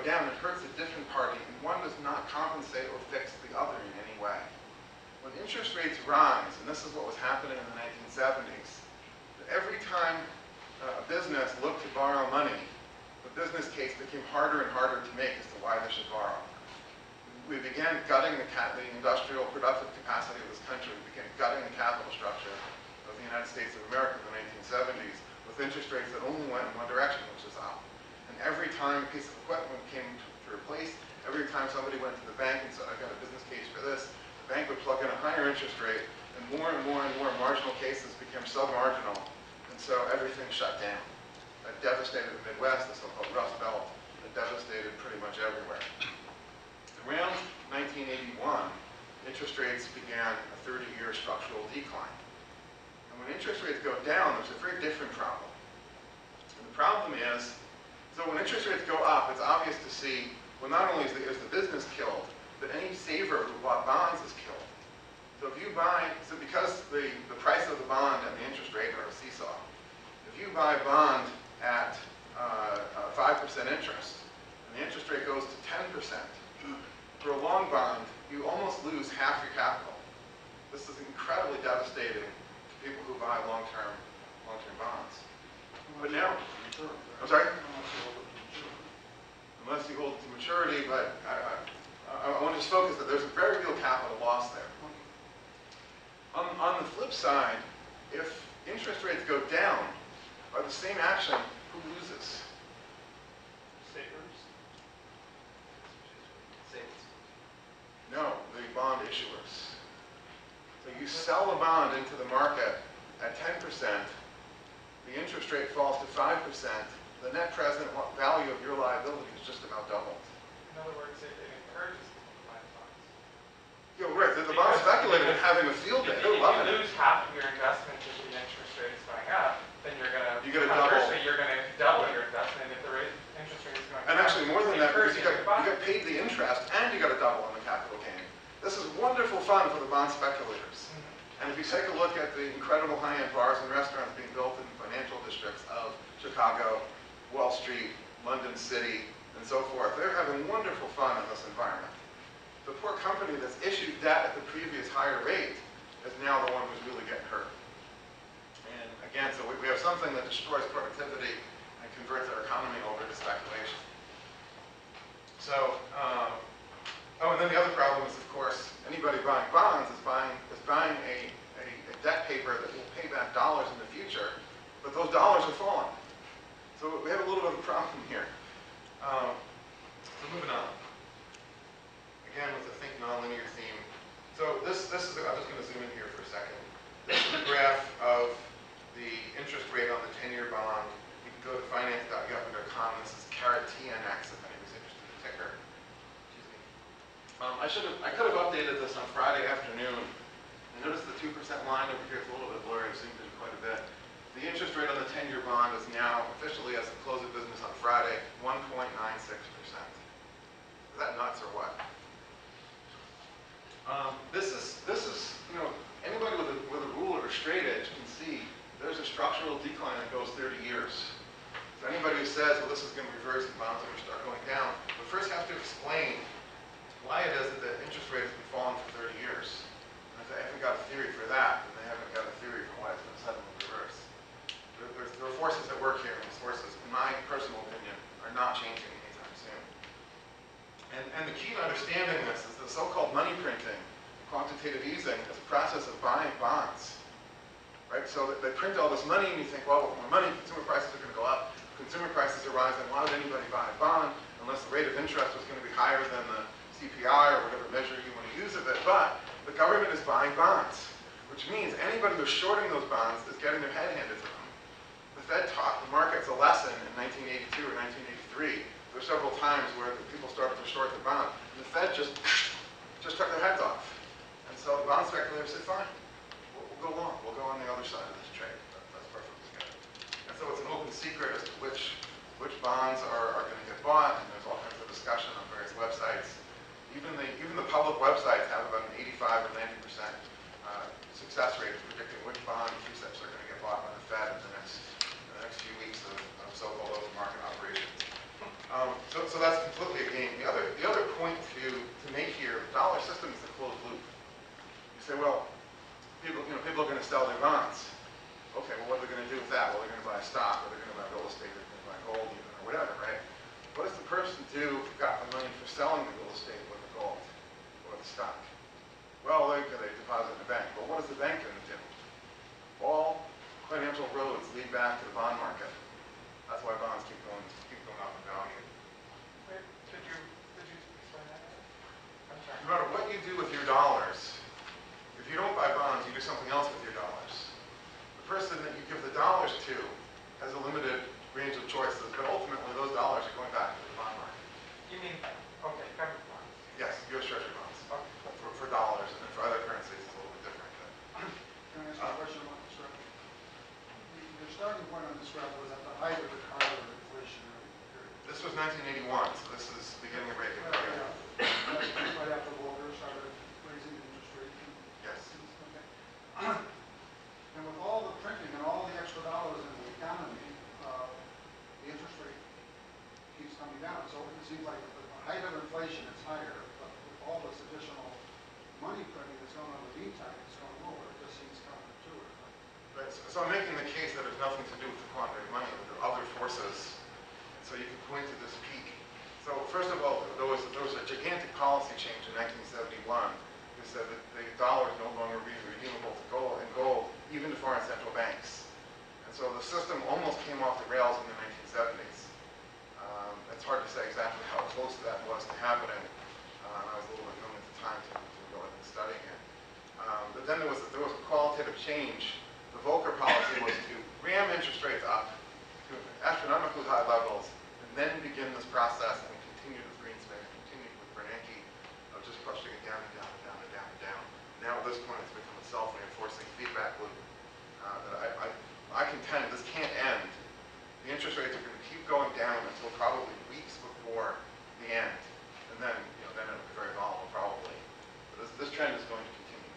down, it hurts a different party, and one does not compensate or fix the other in any way. When interest rates rise, and this is what was happening in the 1970s, every time a business looked to borrow money, the business case became harder and harder to make as to why they should borrow. We began gutting the industrial productive capacity of this country. We began gutting the capital structure of the United States of America in the 1970s with interest rates that only went in one direction, which is up. And every time a piece of equipment came to replace, every time somebody went to the bank and said, I've got a business case for this, the bank would plug in a higher interest rate, and more marginal cases became sub-marginal, and so everything shut down. That devastated the Midwest, the so-called Rust Belt, that devastated pretty much everywhere. Around 1981, interest rates began a 30-year structural decline. And when interest rates go down, there's a very different problem. And the problem is, so when interest rates go up, it's obvious to see, well, not only is the business killed, but any saver who bought bonds is killed. So if you buy, so because the price of the bond and the interest rate are a seesaw, if you buy a bond at 5% interest, and the interest rate goes to 10%, for a long bond, you almost lose half your capital. This is incredibly devastating to people who buy long-term bonds. But now, I'm sorry? Unless you hold it to maturity, but I want to just focus that there's a very real capital loss there. On the flip side, if interest rates go down, by the same action, who loses? No, the bond issuers. So you sell a bond into the market at 10%, the interest rate falls to 5%, the net present value of your liability is just about doubled. In other words, it encourages people to buy bonds. Yeah, right. The bond speculator is having a field day. They're loving it. If you lose half of your investment if the interest rate is going up, then you're going to double your investment if the interest rate is going up. And actually more than that, because you got paid the interest and you got a double on the capital gain. This is wonderful fun for the bond speculators. And if you take a look at the incredible high-end bars and restaurants being built in financial districts of Chicago, Wall Street, London City, and so forth, they're having wonderful fun in this environment. The poor company that's issued debt at the previous higher rate is now the one who's really getting hurt. And again, so we have something that destroys productivity and converts our economy over to speculation. So, oh, and then the other problem is, of course, anybody buying bonds is buying a debt paper that will pay back dollars in the future, but those dollars are falling. So we have a little bit of a problem here. So moving on. Again, with the think nonlinear theme. So this is, I'm just going to zoom in here for a second. This is a graph of the interest rate on the 10-year bond. You can go to finance.gov under com. This is TNX if anybody's interested in the ticker. Excuse me. I could have updated this on Friday afternoon. And notice the 2% line over here is a little bit blurry. I've zoomed in quite a bit. The interest rate on the 10-year bond is now officially, as of close of business on Friday, 1.96%. Is that nuts or what? This is, you know, anybody with a ruler or straight edge can see there's a structural decline that goes 30 years. So anybody who says, well, this is going to reverse and bonds are going to start going down, we first have to explain why it is that the interest rate has been falling for 30 years. And if they haven't got a theory for that, then they haven't got a theory for why it's going to suddenly reverse. There are forces at work here, and these forces, in my personal opinion, are not changing anytime soon. And the key to understanding this is the so-called money printing, quantitative easing, is a process of buying bonds. Right? So they print all this money, and you think, well, with more money, consumer prices are going to go up. Consumer prices are rising. Why would anybody buy a bond unless the rate of interest was going to be higher than the CPI or whatever measure you want to use of it? But the government is buying bonds, which means anybody who's shorting those bonds is getting their head handed to them. The Fed taught the markets a lesson in 1982 or 1983. There were several times where the people started to short the bond, and the Fed just took their heads off. And so the bond speculators said, fine, we'll go long. We'll go on the other side of this trade. That's perfectly good. And so it's an open secret as to which bonds are going to get bought, and there's all kinds of discussion on various websites. Even the public websites have about an 85 or 90% success rate of predicting which bond CUSIPs are going to get bought by the Fed in the next few weeks of so-called open market operations. So that's completely do if you got the money for selling the real estate or the gold or the stock? Well, they deposit in the bank. But what is the bank going to do? All financial roads lead back to the bond market. That's why bonds keep going up in value. Wait, could you explain that? I'm sorry. No matter what you do with your dollars, if you don't buy bonds, you do something else with your dollars. The person that you give the dollars to has a limited range of choices, but ultimately those dollars are going back to the bond market. You mean, okay, government bonds? Yes, U.S. Treasury bonds. Okay. For dollars, and then for other currencies it's a little bit different. But. Can I ask you a question about this graph? Your starting point on this graph was at the height of the Carter inflationary period. This was 1981, so this is the beginning of Reagan. That's right after Volcker started raising the interest rate. Yes. Okay. And with all the printing and all the extra dollars in the economy, the interest rate keeps coming down. So it seems like at the height of inflation it's higher, but with all this additional money printing that's going on in the meantime, it's going lower. It just seems counterintuitive. Right. So I'm making the case that there's nothing to do with the quantity of money, but there are other forces. And so you can point to this peak. So first of all, there was a gigantic policy change in 1971 who said that the dollar is no longer redeemable to gold, even to foreign central banks. And so the system almost came off the rails in the 1970s. It's hard to say exactly how close that was to happening. I was a little bit young at the time to go in and studying it. But then there was a qualitative change. The Volcker policy was to ram interest rates up to astronomically high levels and then begin this process and continue with Greenspan, continue with Bernanke of just pushing it down and down and down and down and down. Now at this point it's become a self-reinforcing feedback loop that I contend this can't end. The interest rates are going to keep going down until probably weeks before the end. And then, then it'll be very volatile probably. But this trend is going to continue.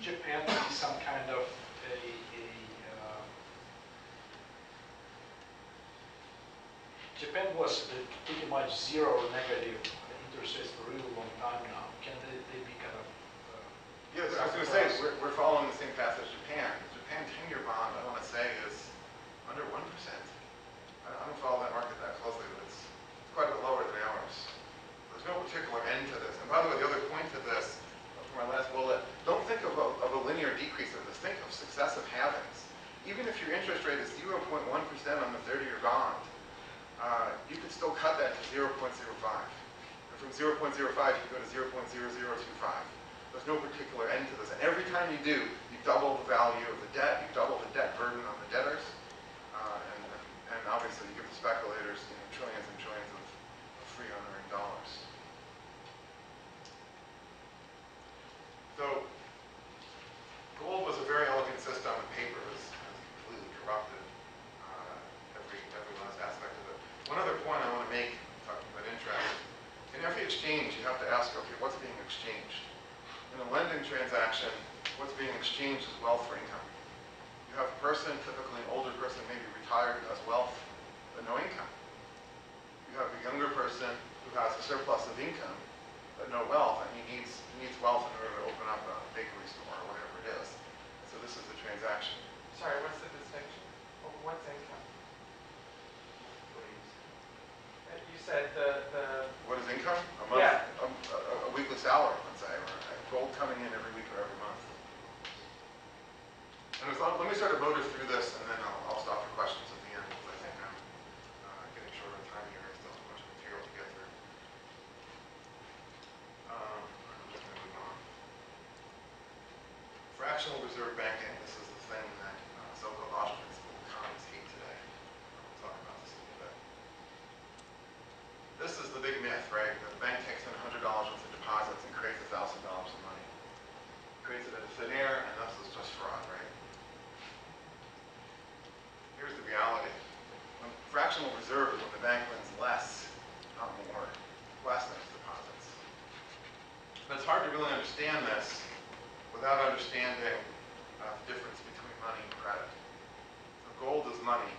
Japan to be some kind of Japan was pretty much zero or negative interest rates for a really long time now. Can they be kind of yes, I was going to say, we're following the same path as Japan. The Japan 10-year bond, I want to say, is under 1%. I don't follow that market that closely, but it's quite a bit lower than ours. There's no particular end to this. And by the way, the other point to this, from our last bullet, don't think of a linear decrease of this. Think of successive halvings. Even if your interest rate is 0.1% on the 30-year bond, you could still cut that to 0.05. And from 0.05, you go to 0.0025. There's no particular end to this. And every time you do, you double the value of the debt, you double the debt burden on the debtors, and obviously you give the speculators trillions and trillions of free unearned dollars. So gold was a very elegant system, and paper has completely corrupted every last aspect of it. One other point I want to make, talking about interest, in every exchange you have to ask, okay, what's being exchanged? In a lending transaction, what's being exchanged is wealth for income. You have a person, typically an older person, maybe retired, who has wealth, but no income. You have a younger person who has a surplus of income, but no wealth, and he needs wealth in order to open up a bakery store or whatever it is. So this is the transaction. Sorry, what's the distinction? What's income? You said the What is income? A month, yeah. a weekly salary, let's say, or gold coming in every week or every month. And let me sort of motor through this, and then I'll stop for questions at the end, because I think I'm getting short on time here. I still have a bunch of material to get through. I'm just going to move on. Fractional reserve banking. This is the thing that so-called Austrian school economists hate today. We'll talk about this a little bit. This is the big myth, right? The bank takes in $100 worth of deposits and creates $1,000 of money. Creates it out of thin air, and this is just fraud, right? Here's the reality. When fractional reserve is when the bank lends less, not more, less than its deposits. But it's hard to really understand this without understanding the difference between money and credit. So gold is money.